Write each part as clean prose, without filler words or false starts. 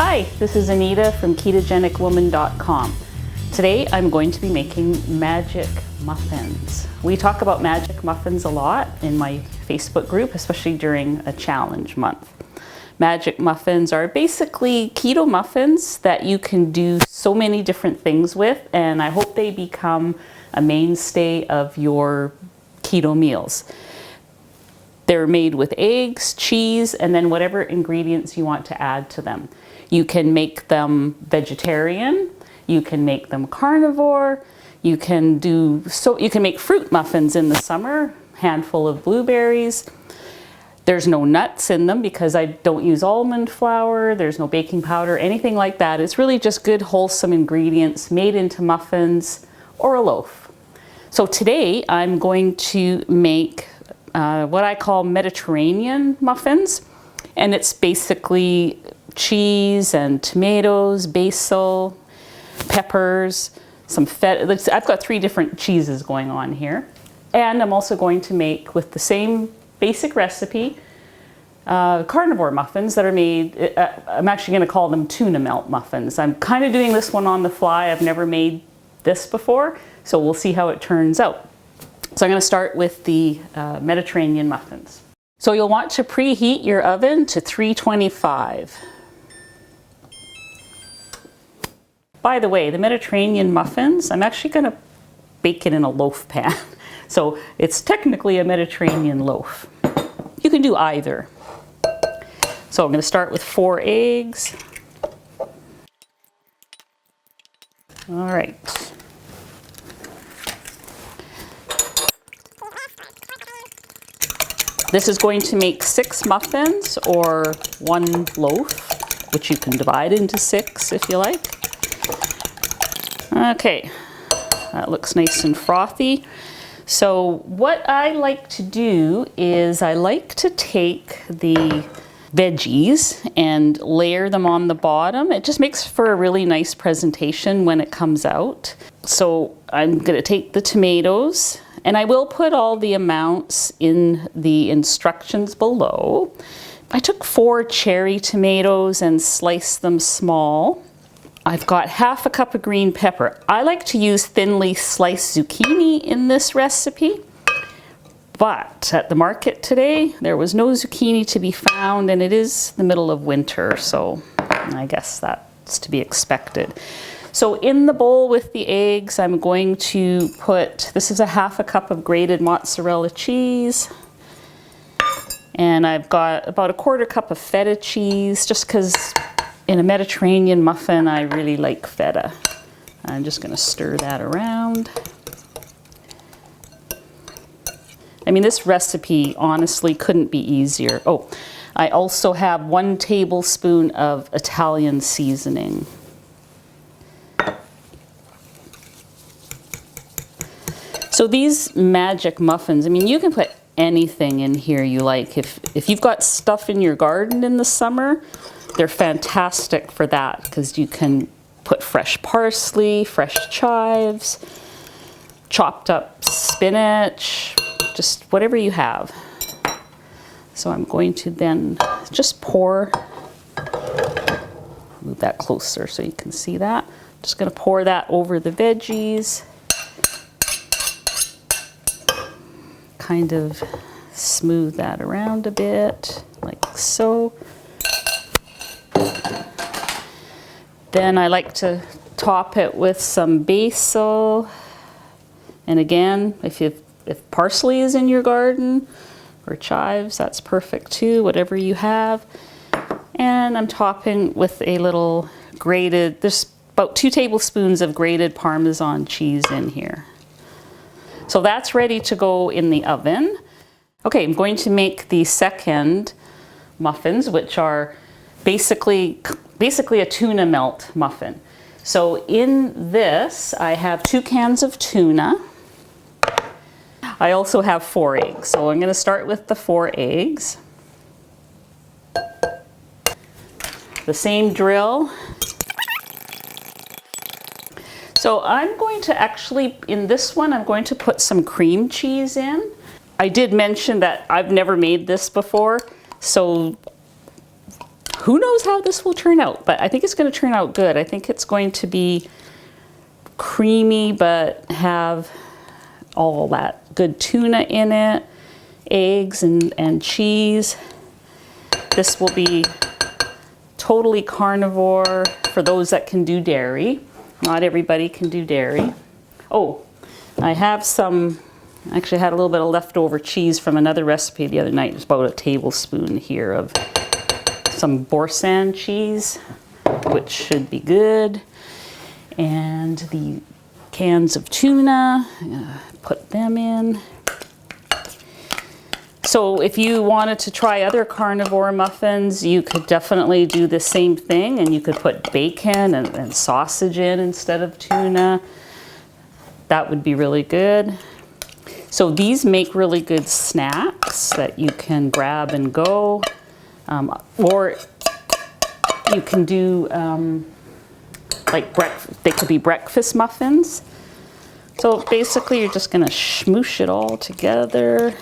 Hi, this is Anita from KetogenicWoman.com. Today I'm going to be making magic muffins. We talk about magic muffins a lot in my Facebook group, especially during a challenge month. Magic muffins are basically keto muffins that you can do so many different things with, and I hope they become a mainstay of your keto meals. They're made with eggs, cheese, and then whatever ingredients you want to add to them. You can make them vegetarian, you can make them carnivore, you can make fruit muffins in the summer, handful of blueberries. There's no nuts in them because I don't use almond flour, there's no baking powder, anything like that. It's really just good wholesome ingredients made into muffins or a loaf. So today I'm going to make what I call Mediterranean muffins, and it's basically cheese and tomatoes, basil, peppers, some feta. I've got 3 different cheeses going on here. And I'm also going to make, with the same basic recipe, carnivore muffins that are made, I'm actually going to call them Tuna Melt muffins. I'm kind of doing this one on the fly. I've never made this before, so we'll see how it turns out. So I'm going to start with the Mediterranean muffins. So you'll want to preheat your oven to 325. By the way, the Mediterranean muffins, I'm actually going to bake it in a loaf pan. So it's technically a Mediterranean loaf. You can do either. So I'm going to start with 4 eggs. All right. This is going to make 6 muffins or 1 loaf, which you can divide into 6 if you like. Okay, that looks nice and frothy. So what I like to do is I like to take the veggies and layer them on the bottom. It just makes for a really nice presentation when it comes out. So I'm going to take the tomatoes, and I will put all the amounts in the instructions below. I took 4 cherry tomatoes and sliced them small. I've got ½ cup of green pepper. I like to use thinly sliced zucchini in this recipe, but at the market today, there was no zucchini to be found, and it is the middle of winter, so I guess that's to be expected. So in the bowl with the eggs, I'm going to put, this is ½ cup of grated mozzarella cheese, and I've got about ¼ cup of feta cheese, just because in a Mediterranean muffin, I really like feta. I'm just going to stir that around. I mean, this recipe honestly couldn't be easier. Oh, I also have 1 tablespoon of Italian seasoning. So these magic muffins, I mean, you can put anything in here you like. If you've got stuff in your garden in the summer, they're fantastic for that because you can put fresh parsley, fresh chives, chopped up spinach, just whatever you have. So I'm going to then just pour, move that closer so you can see that. Just going to pour that over the veggies. Kind of smooth that around a bit, like so. Then I like to top it with some basil. And again, if parsley is in your garden, or chives, that's perfect too, whatever you have. And I'm topping with a little grated, there's about 2 tablespoons of grated Parmesan cheese in here. So that's ready to go in the oven. Okay, I'm going to make the second muffins, which are basically a tuna melt muffin. So in this, I have 2 cans of tuna. I also have 4 eggs. So I'm going to start with the 4 eggs. The same drill. So I'm going to actually, in this one, I'm going to put some cream cheese in. I did mention that I've never made this before, so who knows how this will turn out, but I think it's going to turn out good. I think it's going to be creamy, but have all that good tuna in it, eggs and cheese. This will be totally carnivore for those that can do dairy. Not everybody can do dairy. Oh, I have some, actually had a little bit of leftover cheese from another recipe the other night. It's about a tablespoon here of some Boursin cheese, which should be good. And the cans of tuna, put them in. So if you wanted to try other carnivore muffins, you could definitely do the same thing, and you could put bacon and sausage in instead of tuna. That would be really good. So these make really good snacks that you can grab and go. Or you can do they could be breakfast muffins. So basically you're just gonna smoosh it all together.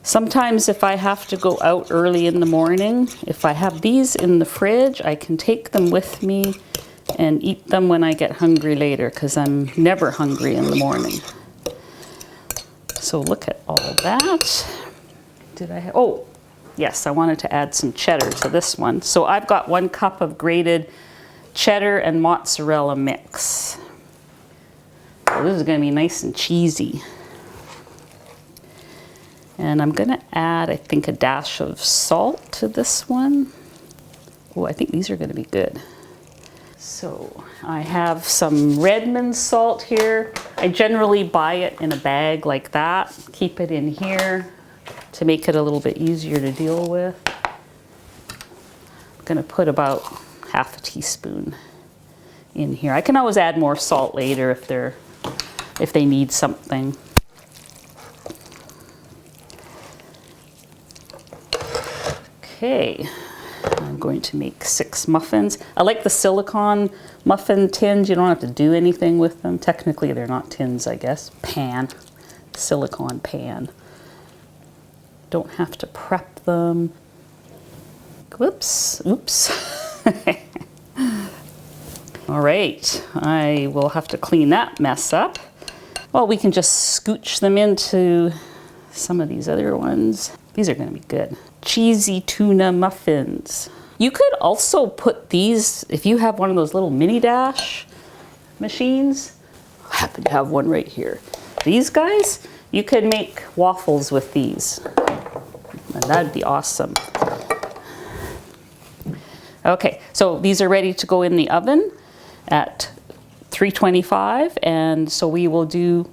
Sometimes if I have to go out early in the morning, if I have these in the fridge, I can take them with me and eat them when I get hungry later, because I'm never hungry in the morning. So look at all of that. Did I have, oh, yes, I wanted to add some cheddar to this one. So I've got 1 cup of grated cheddar and mozzarella mix. So this is going to be nice and cheesy. And I'm going to add, I think, a dash of salt to this one. Oh, I think these are going to be good. So I have some Redmond salt here. I generally buy it in a bag like that. Keep it in here to make it a little bit easier to deal with. I'm going to put about half a teaspoon in here. I can always add more salt later if they need something. Okay, I'm going to make 6 muffins. I like the silicone muffin tins. You don't have to do anything with them. Technically, they're not tins, I guess. Pan, silicone pan. Don't have to prep them. Whoops, oops. All right, I will have to clean that mess up. Well, we can just scooch them into some of these other ones. These are going to be good. Cheesy tuna muffins. You could also put these, if you have one of those little mini dash machines, I happen to have one right here. These guys, you could make waffles with these. And that'd be awesome. Okay, so these are ready to go in the oven at 325, and so we will do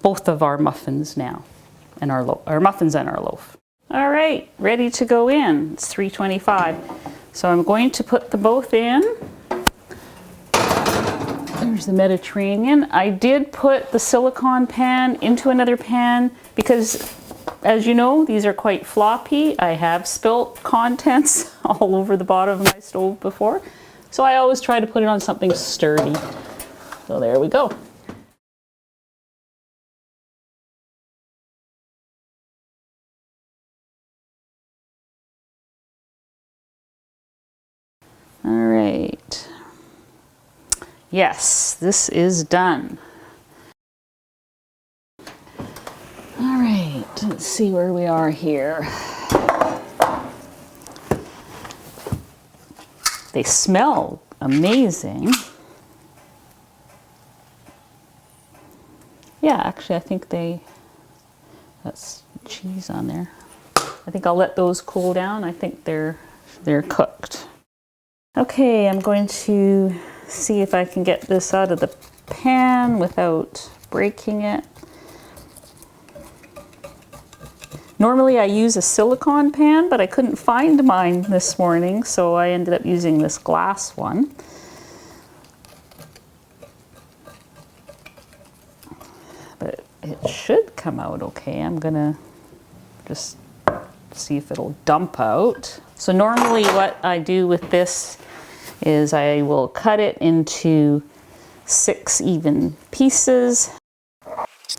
both of our muffins now, and our muffins and our loaf. All right, ready to go in. It's 325. So I'm going to put them both in. There's the Mediterranean. I did put the silicone pan into another pan because, as you know, these are quite floppy. I have spilt contents all over the bottom of my stove before. So I always try to put it on something sturdy. So there we go. All right. Yes, this is done. All right, let's see where we are here. They smell amazing. Yeah, actually, I think that's cheese on there. I think I'll let those cool down. I think they're cooked. Okay, I'm going to see if I can get this out of the pan without breaking it. Normally I use a silicone pan, but I couldn't find mine this morning, so I ended up using this glass one. But it should come out okay. I'm gonna just see if it'll dump out. So normally what I do with this is I will cut it into 6 even pieces.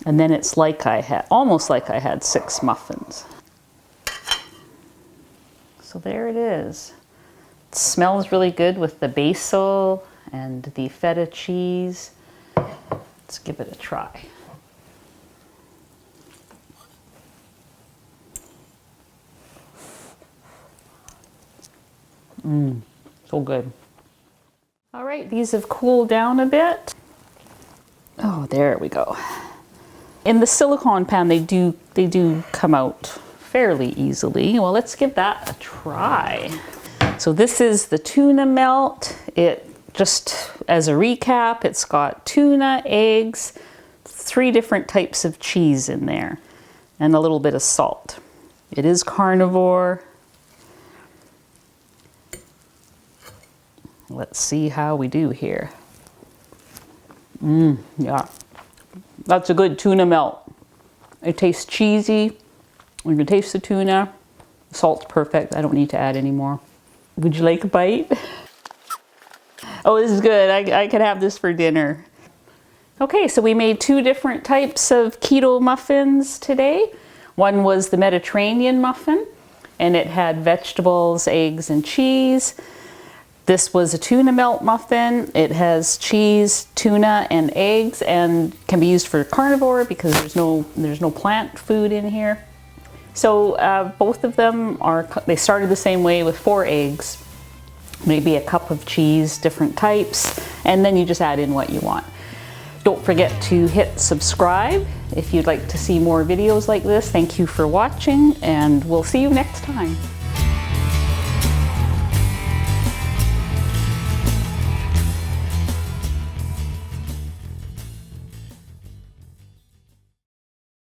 And then it's like almost like I had 6 muffins. So there it is. It smells really good with the basil and the feta cheese. Let's give it a try. So good. All right, these have cooled down a bit. Oh, there we go. In the silicone pan, they do come out fairly easily. Well, let's give that a try. So this is the Tuna Melt. It just, as a recap, it's got tuna, eggs, 3 different types of cheese in there, and a little bit of salt. It is carnivore. Let's see how we do here. Yeah, that's a good tuna melt. It tastes cheesy. You can taste the tuna. The salt's perfect. I don't need to add any more. Would you like a bite? Oh, this is good. I could have this for dinner. Okay, so we made 2 different types of keto muffins today. One was the Mediterranean muffin, and it had vegetables, eggs, and cheese. This was a tuna melt muffin. It has cheese, tuna, and eggs, and can be used for carnivore because there's no plant food in here. So both of them they started the same way with 4 eggs, maybe a cup of cheese, different types, and then you just add in what you want. Don't forget to hit subscribe if you'd like to see more videos like this. Thank you for watching, and we'll see you next time.